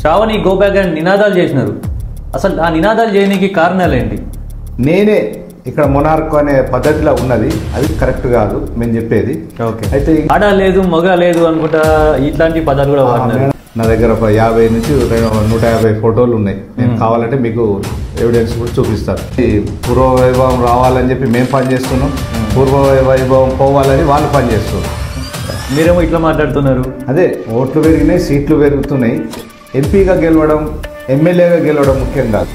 Shravani go back అని నినాదాలు చేసినారు. అసలు ఆ నినాదాలు చేయడానికి కారణాలు ఏంటి? నేనే ఇక్కడ మొనార్క్ అనే పద్ధతిలో ఉన్నది, అది కరెక్ట్ కాదు మేము చెప్పేది. అయితే ఆడ లేదు మగ లేదు అనుకుంటా ఇట్లాంటి పదాలు కూడా వాడినారు. నా దగ్గర ఒక 50 నుంచి 150 ఫోటోలు ఉన్నాయి. నేను కావాలంటే మీకు ఎవిడెన్స్ కూడా చూపిస్తాను. ఈ పూర్వ వైభవం రావాలని చెప్పి మేము పని చేస్తున్నాం, పూర్వ వైభవం పోవాలని వాళ్ళు పని చేస్తున్నారు. మీరేమో ఇట్లా మాట్లాడుతున్నారు. అదే ఓట్లు పెరిగినాయి, సీట్లు పెరుగుతున్నాయి. ఎంపీగా గెలవడం, ఎమ్మెల్యేగా గెలవడం ముఖ్యం కాదు.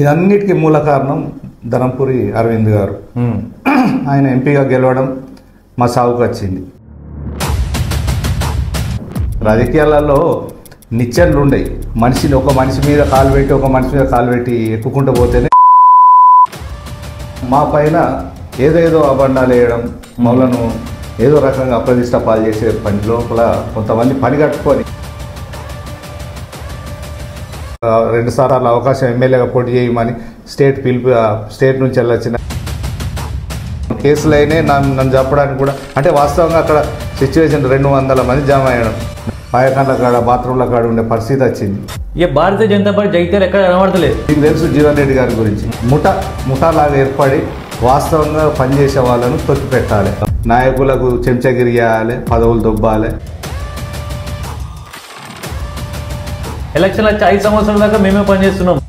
ఇదన్నిటికీ మూల కారణం ధనంపురి అరవింద్ గారు. ఆయన ఎంపీగా గెలవడం మా సాగుకు వచ్చింది. రాజకీయాలలో నిచ్చెనలు ఉండయి. ఒక మనిషి మీద కాలు పెట్టి ఒక మనిషి మీద కాలు పెట్టి ఎక్కుకుంటూ పోతేనే మా పైన ఏదేదో అబండాలు వేయడం, మమ్మలను ఏదో రకంగా అప్రదిష్ట పాలు చేసే పని లోపల కొంతమంది పని కట్టుకొని 2 సార్లు అవకాశం ఎమ్మెల్యేగా పోటీ చేయమని స్టేట్ నుంచి వెళ్ళొచ్చిన కేసులైనా నన్ను చెప్పడానికి కూడా, అంటే వాస్తవంగా అక్కడ సిచ్యువేషన్ 200 మంది జామ అయ్యడం, పాయకాండ్ల కాడ బాత్రూంల కాడ ఉండే పరిస్థితి వచ్చింది. ఇక భారతీయ జనతా పార్టీ జైత్యాలు ఎక్కడ కనబడతలేదు. మీకు తెలుసు జీవన్ రెడ్డి గారి గురించి. ముఠాలాగా ఏర్పడి వాస్తవంగా పనిచేసే వాళ్ళను తొక్కి పెట్టాలి, నాయకులకు చెంచగిరి చేయాలి, పదవులు దొబ్బాలి. ఎలక్షన్లు వచ్చి 5 సంవత్సరాల దాకా మేమే పనిచేస్తున్నాం.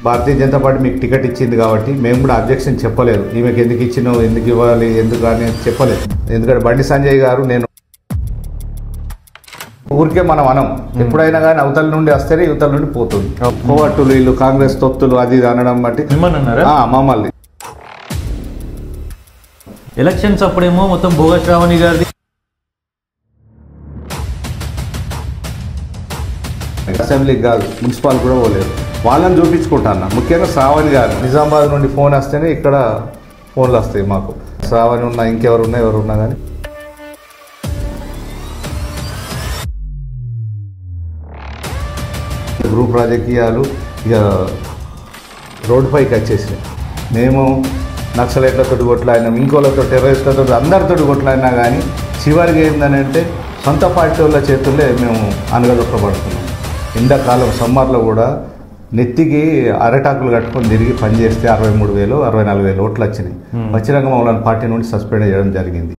భారతీయ జనతా పార్టీ మీకు టికెట్ ఇచ్చింది కాబట్టి మేము కూడా అబ్జెక్షన్ చెప్పలేదు. ఈమెకు ఎందుకు ఇచ్చినావు, ఎందుకు ఇవ్వాలి, ఎందుకు అని చెప్పలేదు. ఎందుకంటే బండి సంజయ్ గారు, నేను ఊరికే మనం అనం, ఎప్పుడైనా కానీ అవతల నుండి వస్తేనే యువతల నుండి పోతుంది. కోవట్టులు, వీళ్ళు కాంగ్రెస్ తొత్తులు అది ఇది అనడం బట్టి మమ్మల్ని ఎలక్షన్స్ అప్పుడేమో మొత్తం భోగ శ్రావణి గారిది అసెంబ్లీకి కాదు, మున్సిపాల్ కూడా పోలేదు. వాళ్ళని చూపించుకుంటాను. ముఖ్యంగా శ్రావణి గారు నిజామాబాద్ నుండి ఫోన్ వస్తేనే ఇక్కడ ఫోన్లు వస్తాయి మాకు. శ్రావణి ఉన్నా, ఇంకెవరున్నా, ఎవరున్నా కానీ గ్రూప్ రాజకీయాలు ఇక రోడ్డుపైకి వచ్చేసినాయి. మేము నక్సలైట్లతో కొట్లాడినాం, ఇంకోళ్ళతో టెర్రరిస్టులతో అందరితో కొట్లాడినా కానీ చివరికి ఏంటంటే సొంత పార్టీ వాళ్ళ చేతుల్లో మేము అనగదొక్కబడుతున్నాం. ఎండాకాలం సమ్మర్లో కూడా నెత్తికి అరటాకులు కట్టుకొని తిరిగి పనిచేస్తే 63,000 64,000 ఓట్లు వచ్చినాయి. వచ్చినాక మమ్మల్ని పార్టీ నుండి సస్పెండ్ చేయడం జరిగింది.